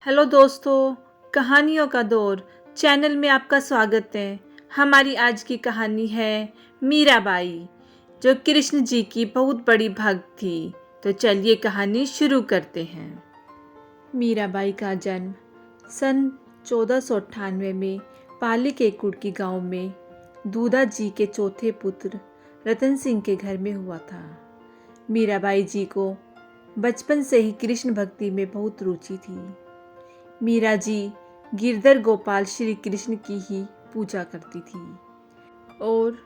Hello दोस्तों, कहानियों का दौर चैनल में आपका स्वागत है। हमारी आज की कहानी है मीराबाई, जो कृष्ण जी की बहुत बड़ी भक्त थी। तो चलिए कहानी शुरू करते हैं। मीराबाई का जन्म सन 1498 में पाली के कुड़की गांव में दूधा जी के चौथे पुत्र रतन सिंह के घर में हुआ था। मीराबाई जी को बचपन से ही कृष्ण भक्ति में बहुत रुचि थी। मीरा जी गिरधर गोपाल श्री कृष्ण की ही पूजा करती थी और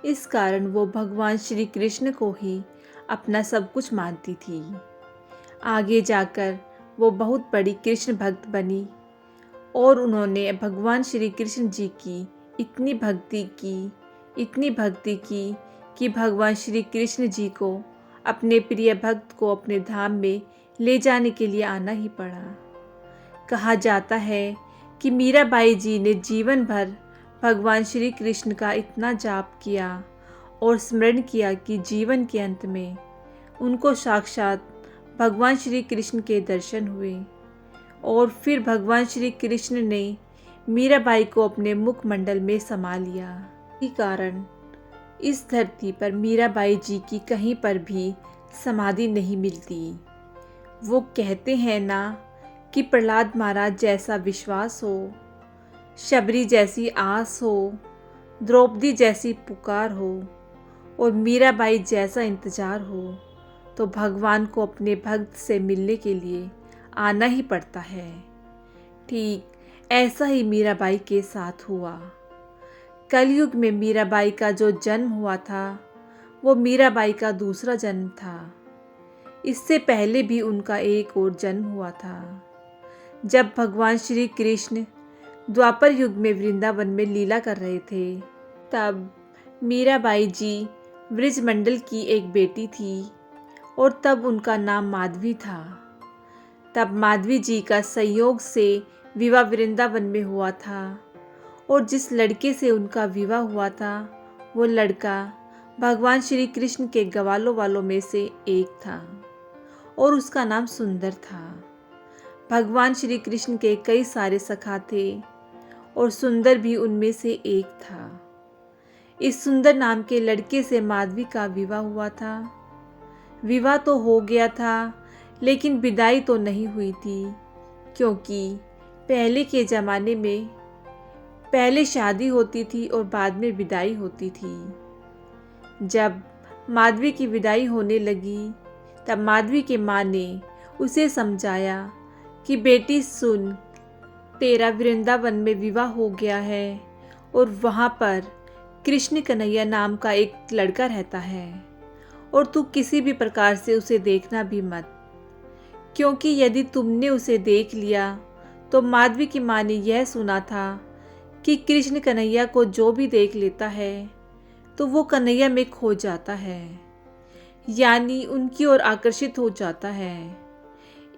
इस कारण वो भगवान श्री कृष्ण को ही अपना सब कुछ मानती थी। आगे जाकर वो बहुत बड़ी कृष्ण भक्त बनी और उन्होंने भगवान श्री कृष्ण जी की इतनी भक्ति की कि भगवान श्री कृष्ण जी को अपने प्रिय भक्त को अपने धाम में ले जाने के लिए आना ही पड़ा। कहा जाता है कि मीराबाई जी ने जीवन भर भगवान श्री कृष्ण का इतना जाप किया और स्मरण किया कि जीवन के अंत में उनको साक्षात भगवान श्री कृष्ण के दर्शन हुए और फिर भगवान श्री कृष्ण ने मीराबाई को अपने मुखमंडल में समा लिया। इसी कारण इस धरती पर मीराबाई जी की कहीं पर भी समाधि नहीं मिलती। वो कहते हैं ना कि प्रहलाद महाराज जैसा विश्वास हो, शबरी जैसी आस हो, द्रौपदी जैसी पुकार हो और मीराबाई जैसा इंतजार हो, तो भगवान को अपने भक्त से मिलने के लिए आना ही पड़ता है। ठीक ऐसा ही मीराबाई के साथ हुआ। कलयुग में मीराबाई का जो जन्म हुआ था वो मीराबाई का दूसरा जन्म था। इससे पहले भी उनका एक और जन्म हुआ था। जब भगवान श्री कृष्ण द्वापर युग में वृंदावन में लीला कर रहे थे, तब मीराबाई जी ब्रजमंडल की एक बेटी थी और तब उनका नाम माधवी था। तब माधवी जी का संयोग से विवाह वृंदावन में हुआ था और जिस लड़के से उनका विवाह हुआ था वो लड़का भगवान श्री कृष्ण के ग्वालों वालों में से एक था और उसका नाम सुंदर था। भगवान श्री कृष्ण के कई सारे सखा थे और सुंदर भी उनमें से एक था। इस सुंदर नाम के लड़के से माधवी का विवाह हुआ था। विवाह तो हो गया था, लेकिन विदाई तो नहीं हुई थी, क्योंकि पहले के ज़माने में पहले शादी होती थी और बाद में विदाई होती थी। जब माधवी की विदाई होने लगी, तब माधवी के माँ ने उसे समझाया कि बेटी सुन, तेरा वृंदावन में विवाह हो गया है और वहाँ पर कृष्ण कन्हैया नाम का एक लड़का रहता है और तू किसी भी प्रकार से उसे देखना भी मत, क्योंकि यदि तुमने उसे देख लिया तो माधवी की माँ ने यह सुना था कि कृष्ण कन्हैया को जो भी देख लेता है तो वो कन्हैया में खो जाता है, यानी उनकी ओर आकर्षित हो जाता है।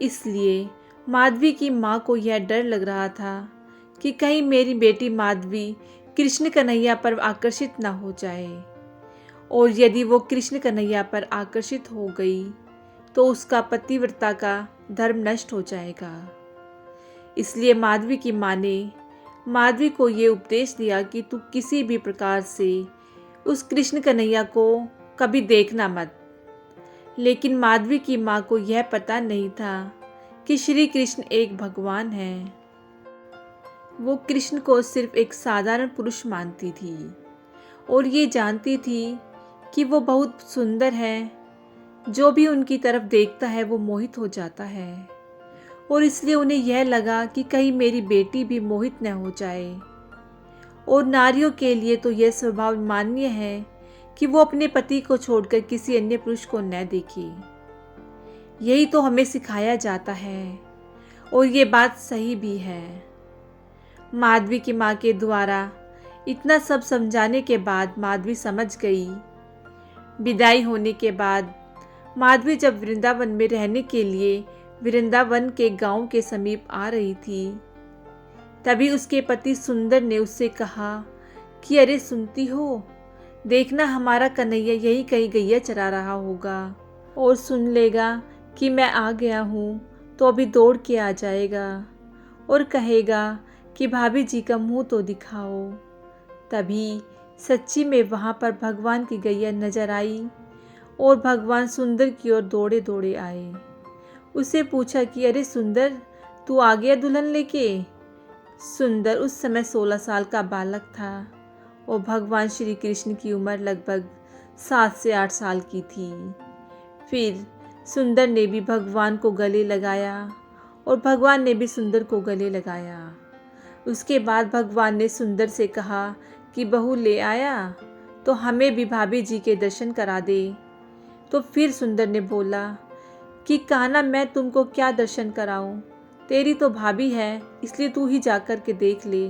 इसलिए माधवी की माँ को यह डर लग रहा था कि कहीं मेरी बेटी माधवी कृष्ण कन्हैया पर आकर्षित न हो जाए, और यदि वो कृष्ण कन्हैया पर आकर्षित हो गई तो उसका पतिव्रता का धर्म नष्ट हो जाएगा। इसलिए माधवी की माँ ने माधवी को ये उपदेश दिया कि तू किसी भी प्रकार से उस कृष्ण कन्हैया को कभी देखना मत। लेकिन माधवी की माँ को यह पता नहीं था कि श्री कृष्ण एक भगवान हैं। वो कृष्ण को सिर्फ एक साधारण पुरुष मानती थी और ये जानती थी कि वो बहुत सुंदर है, जो भी उनकी तरफ देखता है वो मोहित हो जाता है, और इसलिए उन्हें यह लगा कि कहीं मेरी बेटी भी मोहित न हो जाए। और नारियों के लिए तो यह स्वभाव मान्य है कि वो अपने पति को छोड़कर किसी अन्य पुरुष को न देखे। यही तो हमें सिखाया जाता है और ये बात सही भी है। माधवी की माँ के द्वारा इतना सब समझाने के बाद माधवी समझ गई। विदाई होने के बाद माधवी जब वृंदावन में रहने के लिए वृंदावन के गांव के समीप आ रही थी, तभी उसके पति सुंदर ने उससे कहा कि अरे सुनती हो, देखना हमारा कन्हैया यही कहीं गैया चरा रहा होगा और सुन लेगा कि मैं आ गया हूँ तो अभी दौड़ के आ जाएगा और कहेगा कि भाभी जी का मुंह तो दिखाओ। तभी सच्ची में वहाँ पर भगवान की गैया नजर आई और भगवान सुंदर की ओर दौड़े दौड़े आए। उससे पूछा कि अरे सुंदर, तू आ गया दुल्हन लेके। सुंदर उस समय 16 साल का बालक था और भगवान श्री कृष्ण की उम्र लगभग 7 से 8 साल की थी। फिर सुंदर ने भी भगवान को गले लगाया और भगवान ने भी सुंदर को गले लगाया। उसके बाद भगवान ने सुंदर से कहा कि बहू ले आया तो हमें भी भाभी जी के दर्शन करा दे। तो फिर सुंदर ने बोला कि कान्हा, मैं तुमको क्या दर्शन कराऊं, तेरी तो भाभी है, इसलिए तू ही जाकर के देख ले।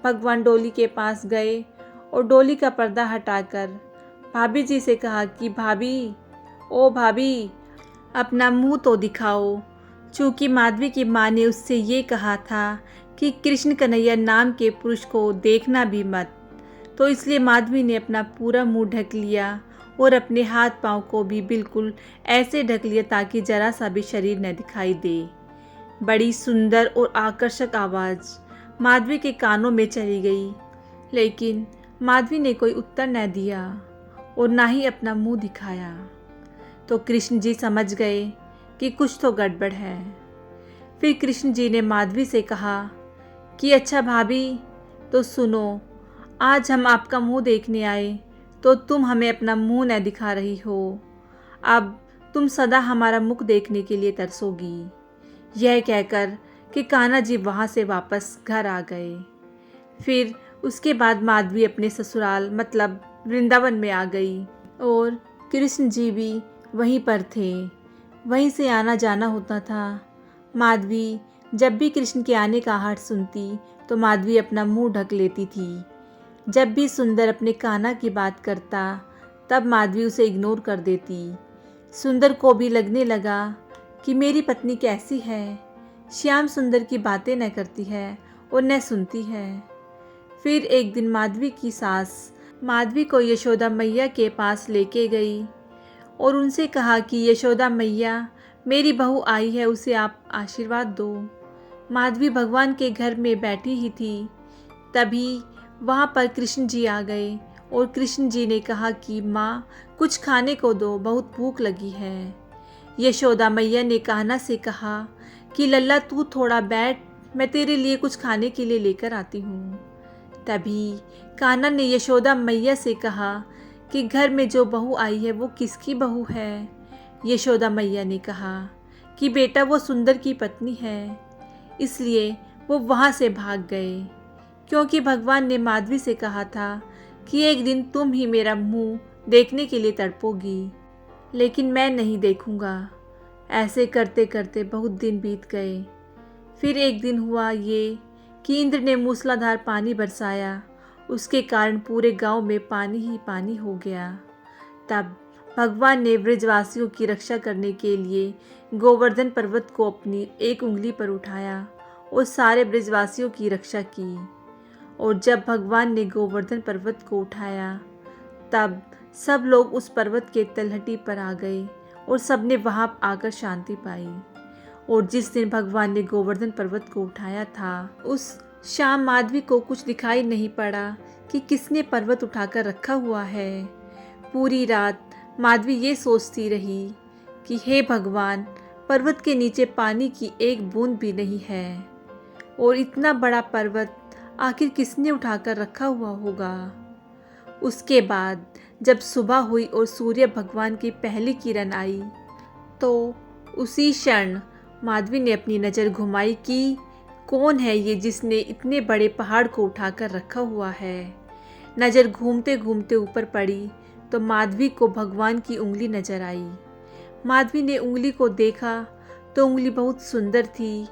भगवान डोली के पास गए और डोली का पर्दा हटाकर भाभी जी से कहा कि भाभी, ओ भाभी, अपना मुंह तो दिखाओ। चूँकि माधवी की माँ ने उससे ये कहा था कि कृष्ण कन्हैया नाम के पुरुष को देखना भी मत, तो इसलिए माधवी ने अपना पूरा मुंह ढक लिया और अपने हाथ पांव को भी बिल्कुल ऐसे ढक लिया ताकि जरा सा भी शरीर न दिखाई दे। बड़ी सुंदर और आकर्षक आवाज़ माधवी के कानों में चली गई, लेकिन माधवी ने कोई उत्तर न दिया और ना ही अपना मुंह दिखाया। तो कृष्ण जी समझ गए कि कुछ तो गड़बड़ है। फिर कृष्ण जी ने माधवी से कहा कि अच्छा भाभी, तो सुनो, आज हम आपका मुंह देखने आए तो तुम हमें अपना मुंह न दिखा रही हो। अब तुम सदा हमारा मुख देखने के लिए तरसोगी। यह कहकर कि कान्हा जी वहाँ से वापस घर आ गए। फिर उसके बाद माधवी अपने ससुराल मतलब वृंदावन में आ गई और कृष्ण जी भी वहीं पर थे। वहीं से आना जाना होता था। माधवी जब भी कृष्ण के आने का आहट सुनती तो माधवी अपना मुंह ढक लेती थी। जब भी सुंदर अपने कान्हा की बात करता तब माधवी उसे इग्नोर कर देती। सुंदर को भी लगने लगा कि मेरी पत्नी कैसी है, श्याम सुंदर की बातें न करती है और न सुनती है। फिर एक दिन माधवी की सास माधवी को यशोदा मैया के पास लेके गई और उनसे कहा कि यशोदा मैया, मेरी बहू आई है, उसे आप आशीर्वाद दो। माधवी भगवान के घर में बैठी ही थी, तभी वहाँ पर कृष्ण जी आ गए और कृष्ण जी ने कहा कि माँ, कुछ खाने को दो, बहुत भूख लगी है। यशोदा मैया ने कान्हा से कहा कि लल्ला तू थोड़ा बैठ, मैं तेरे लिए कुछ खाने के लिए लेकर आती हूँ। तभी कान्हा ने यशोदा मैया से कहा कि घर में जो बहू आई है वो किसकी बहू है। यशोदा मैया ने कहा कि बेटा वो सुंदर की पत्नी है। इसलिए वो वहाँ से भाग गए, क्योंकि भगवान ने माधवी से कहा था कि एक दिन तुम ही मेरा मुंह देखने के लिए तड़पोगी, लेकिन मैं नहीं देखूंगा। ऐसे करते करते बहुत दिन बीत गए। फिर एक दिन हुआ ये कि इंद्र ने मूसलाधार पानी बरसाया, उसके कारण पूरे गांव में पानी ही पानी हो गया। तब भगवान ने ब्रजवासियों की रक्षा करने के लिए गोवर्धन पर्वत को अपनी एक उंगली पर उठाया और सारे ब्रजवासियों की रक्षा की। और जब भगवान ने गोवर्धन पर्वत को उठाया तब सब लोग उस पर्वत के तलहटी पर आ गए और सबने वहां आकर शांति पाई। और जिस दिन भगवान ने गोवर्धन पर्वत को उठाया था उस शाम माधवी को कुछ दिखाई नहीं पड़ा कि किसने पर्वत उठाकर रखा हुआ है। पूरी रात माधवी ये सोचती रही कि हे भगवान, पर्वत के नीचे पानी की एक बूंद भी नहीं है और इतना बड़ा पर्वत आखिर किसने उठाकर रखा हुआ होगा। उसके बाद जब सुबह हुई और सूर्य भगवान की पहली किरण आई तो उसी क्षण माधवी ने अपनी नज़र घुमाई कि कौन है ये जिसने इतने बड़े पहाड़ को उठाकर रखा हुआ है। नज़र घूमते घूमते ऊपर पड़ी तो माधवी को भगवान की उंगली नज़र आई। माधवी ने उंगली को देखा तो उंगली बहुत सुंदर थी।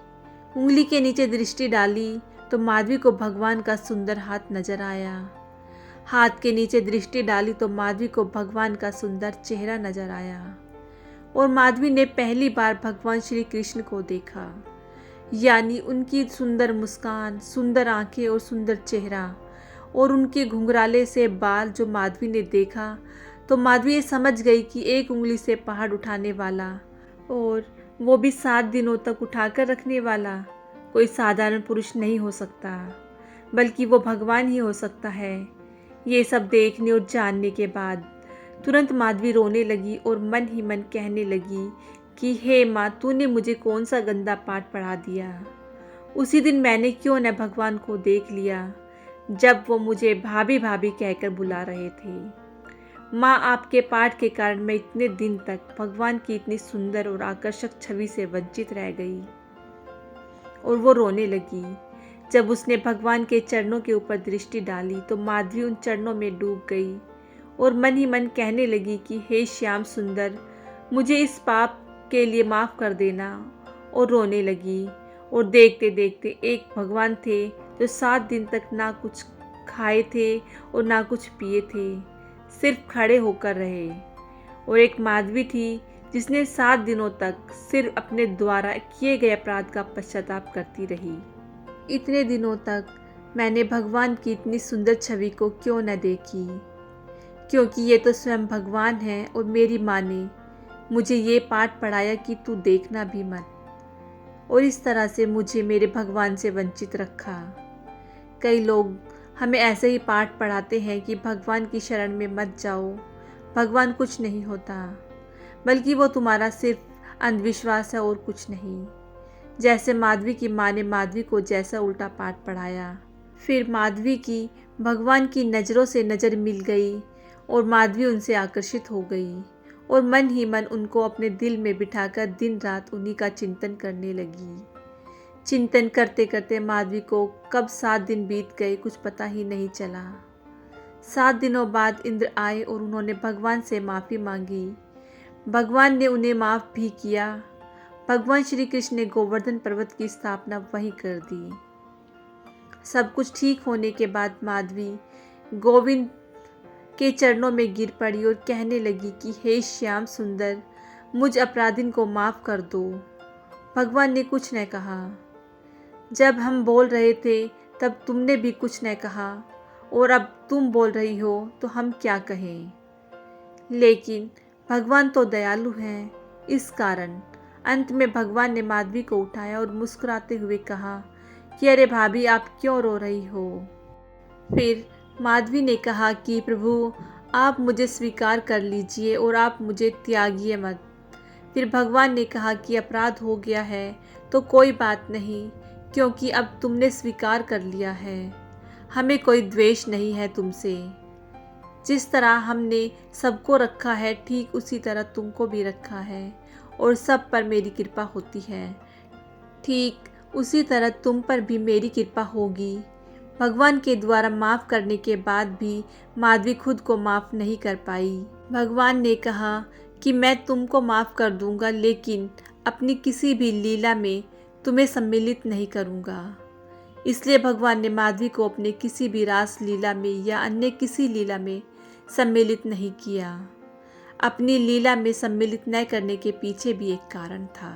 उंगली के नीचे दृष्टि डाली तो माधवी को भगवान का सुंदर हाथ नजर आया। हाथ के नीचे दृष्टि डाली तो माधवी को भगवान का सुंदर चेहरा नजर आया और माधवी ने पहली बार भगवान श्री कृष्ण को देखा, यानी उनकी सुंदर मुस्कान, सुंदर आंखें और सुंदर चेहरा और उनके घुंघराले से बाल जो माधवी ने देखा तो माधवी ये समझ गई कि एक उंगली से पहाड़ उठाने वाला और वो भी 7 दिनों तक उठाकर रखने वाला कोई साधारण पुरुष नहीं हो सकता, बल्कि वो भगवान ही हो सकता है। ये सब देखने और जानने के बाद तुरंत माधवी रोने लगी और मन ही मन कहने लगी कि हे माँ, तूने मुझे कौन सा गंदा पाठ पढ़ा दिया। उसी दिन मैंने क्यों न भगवान को देख लिया जब वो मुझे भाभी भाभी कहकर बुला रहे थे। माँ, आपके पाठ के कारण मैं इतने दिन तक भगवान की इतनी सुंदर और आकर्षक छवि से वंचित रह गई। और वो रोने लगी। जब उसने भगवान के चरणों के ऊपर दृष्टि डाली तो माधवी उन चरणों में डूब गई और मन ही मन कहने लगी कि हे श्याम सुंदर, मुझे इस पाप के लिए माफ़ कर देना। और रोने लगी। और देखते देखते एक भगवान थे जो 7 दिन तक ना कुछ खाए थे और ना कुछ पिए थे, सिर्फ खड़े होकर रहे। और एक माधवी थी जिसने 7 दिनों तक सिर्फ अपने द्वारा किए गए अपराध का पश्चाताप करती रही। इतने दिनों तक मैंने भगवान की इतनी सुंदर छवि को क्यों न देखी, क्योंकि ये तो स्वयं भगवान है। और मेरी माँ ने मुझे ये पाठ पढ़ाया कि तू देखना भी मत, और इस तरह से मुझे मेरे भगवान से वंचित रखा। कई लोग हमें ऐसे ही पाठ पढ़ाते हैं कि भगवान की शरण में मत जाओ, भगवान कुछ नहीं होता, बल्कि वो तुम्हारा सिर्फ अंधविश्वास है और कुछ नहीं। जैसे माधवी की माँ ने माधवी को जैसा उल्टा पाठ पढ़ाया, फिर माधवी की भगवान की नज़रों से नज़र मिल गई और माधवी उनसे आकर्षित हो गई और मन ही मन उनको अपने दिल में बिठाकर दिन रात उन्हीं का चिंतन करने लगी। चिंतन करते करते माधवी को कब 7 दिन बीत गए कुछ पता ही नहीं चला। 7 दिनों बाद इंद्र आए और उन्होंने भगवान से माफ़ी मांगी। भगवान ने उन्हें माफ़ भी किया। भगवान श्री कृष्ण ने गोवर्धन पर्वत की स्थापना वहीं कर दी। सब कुछ ठीक होने के बाद माधवी गोविंद के चरणों में गिर पड़ी और कहने लगी कि हे श्याम सुंदर, मुझ अपराधिन को माफ़ कर दो। भगवान ने कुछ न कहा। जब हम बोल रहे थे तब तुमने भी कुछ न कहा, और अब तुम बोल रही हो तो हम क्या कहें। लेकिन भगवान तो दयालु हैं। इस कारण अंत में भगवान ने माधवी को उठाया और मुस्कुराते हुए कहा कि अरे भाभी, आप क्यों रो रही हो। फिर माधवी ने कहा कि प्रभु, आप मुझे स्वीकार कर लीजिए और आप मुझे त्यागिए मत। फिर भगवान ने कहा कि अपराध हो गया है तो कोई बात नहीं, क्योंकि अब तुमने स्वीकार कर लिया है। हमें कोई द्वेष नहीं है तुमसे। जिस तरह हमने सबको रखा है ठीक उसी तरह तुमको भी रखा है, और सब पर मेरी कृपा होती है। ठीक उसी तरह तुम पर भी मेरी कृपा होगी। भगवान के द्वारा माफ़ करने के बाद भी माधवी खुद को माफ़ नहीं कर पाई। भगवान ने कहा कि मैं तुमको माफ़ कर दूंगा, लेकिन अपनी किसी भी लीला में तुम्हें सम्मिलित नहीं करूंगा। इसलिए भगवान ने माधवी को अपने किसी भी रास लीला में या अन्य किसी लीला में सम्मिलित नहीं किया। अपनी लीला में सम्मिलित न करने के पीछे भी एक कारण था,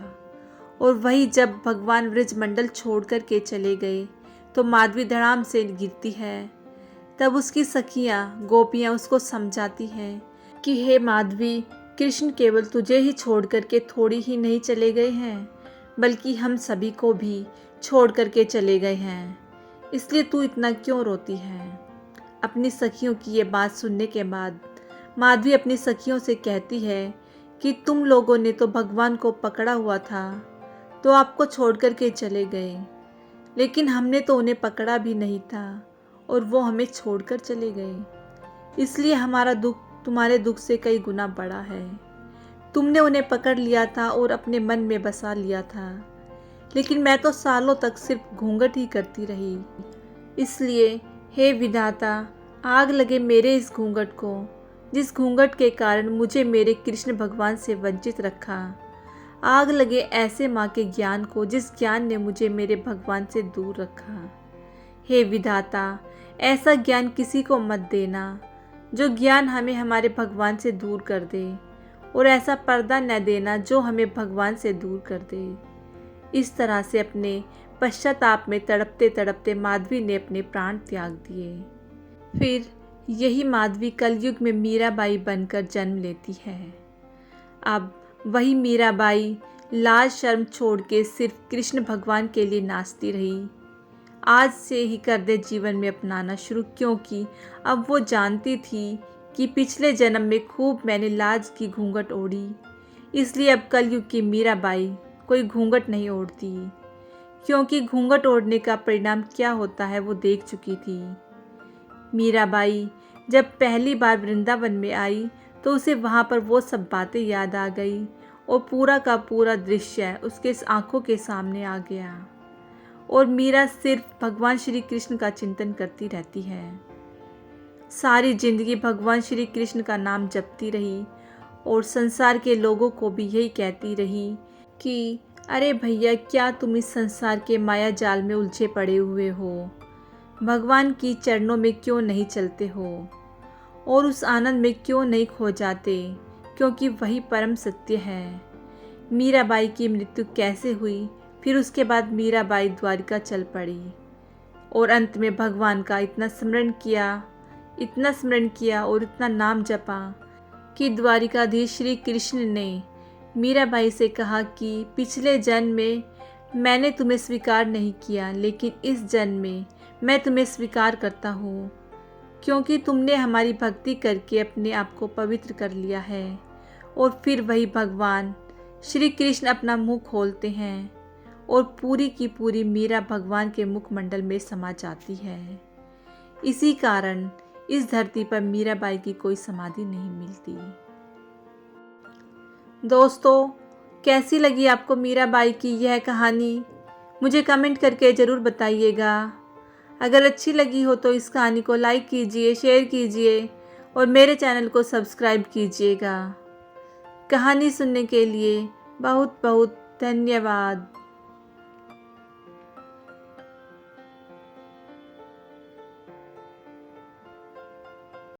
और वही जब भगवान व्रजमंडल छोड़ कर के चले गए तो माधवी धड़ाम से गिरती है। तब उसकी सखियाँ गोपियाँ उसको समझाती हैं कि हे माधवी, कृष्ण केवल तुझे ही छोड़ करके थोड़ी ही नहीं चले गए हैं, बल्कि हम सभी को भी छोड़ करके चले गए हैं। इसलिए तू इतना क्यों रोती है। अपनी सखियों की ये बात सुनने के बाद माधवी अपनी सखियों से कहती है कि तुम लोगों ने तो भगवान को पकड़ा हुआ था तो आपको छोड़ करके चले गए, लेकिन हमने तो उन्हें पकड़ा भी नहीं था और वो हमें छोड़कर चले गए। इसलिए हमारा दुख तुम्हारे दुख से कई गुना बड़ा है। तुमने उन्हें पकड़ लिया था और अपने मन में बसा लिया था, लेकिन मैं तो सालों तक सिर्फ घूंघट ही करती रही। इसलिए हे विधाता, आग लगे मेरे इस घूंघट को, जिस घूंघट के कारण मुझे मेरे कृष्ण भगवान से वंचित रखा। आग लगे ऐसे माँ के ज्ञान को, जिस ज्ञान ने मुझे मेरे भगवान से दूर रखा। हे विधाता, ऐसा ज्ञान किसी को मत देना जो ज्ञान हमें हमारे भगवान से दूर कर दे, और ऐसा पर्दा न देना जो हमें भगवान से दूर कर दे। इस तरह से अपने पश्चाताप में तड़पते तड़पते माधवी ने अपने प्राण त्याग दिए। फिर यही माधवी कलयुग में मीराबाई बनकर जन्म लेती है। अब वही मीराबाई लाज शर्म छोड़ के सिर्फ कृष्ण भगवान के लिए नाचती रही। आज से ही कर दे जीवन में अपनाना शुरू, क्योंकि अब वो जानती थी कि पिछले जन्म में खूब मैंने लाज की घूंघट ओढ़ी, इसलिए अब कलयुग की मीराबाई कोई घूंघट नहीं ओढ़ती, क्योंकि घूंघट ओढ़ने का परिणाम क्या होता है वो देख चुकी थी। मीराबाई जब पहली बार वृंदावन में आई तो उसे वहाँ पर वो सब बातें याद आ गई और पूरा का पूरा दृश्य उसके आंखों के सामने आ गया और मीरा सिर्फ भगवान श्री कृष्ण का चिंतन करती रहती है। सारी जिंदगी भगवान श्री कृष्ण का नाम जपती रही और संसार के लोगों को भी यही कहती रही कि अरे भैया, क्या तुम इस संसार के माया जाल में उलझे पड़े हुए हो, भगवान की चरणों में क्यों नहीं चलते हो और उस आनंद में क्यों नहीं खो जाते, क्योंकि वही परम सत्य है। मीराबाई की मृत्यु कैसे हुई, फिर उसके बाद मीराबाई द्वारिका चल पड़ी और अंत में भगवान का इतना स्मरण किया और इतना नाम जपा कि द्वारिकाधीश श्री कृष्ण ने मीराबाई से कहा कि पिछले जन्म में मैंने तुम्हें स्वीकार नहीं किया, लेकिन इस जन्म में मैं तुम्हें स्वीकार करता हूँ, क्योंकि तुमने हमारी भक्ति करके अपने आप को पवित्र कर लिया है। और फिर वही भगवान श्री कृष्ण अपना मुख खोलते हैं और पूरी की पूरी मीरा भगवान के मुखमंडल में समा जाती है। इसी कारण इस धरती पर मीराबाई की कोई समाधि नहीं मिलती। दोस्तों, कैसी लगी आपको मीराबाई की यह कहानी? मुझे कमेंट करके ज़रूर बताइएगा। अगर अच्छी लगी हो तो इस कहानी को लाइक कीजिए, शेयर कीजिए और मेरे चैनल को सब्सक्राइब कीजिएगा। कहानी सुनने के लिए बहुत बहुत धन्यवाद।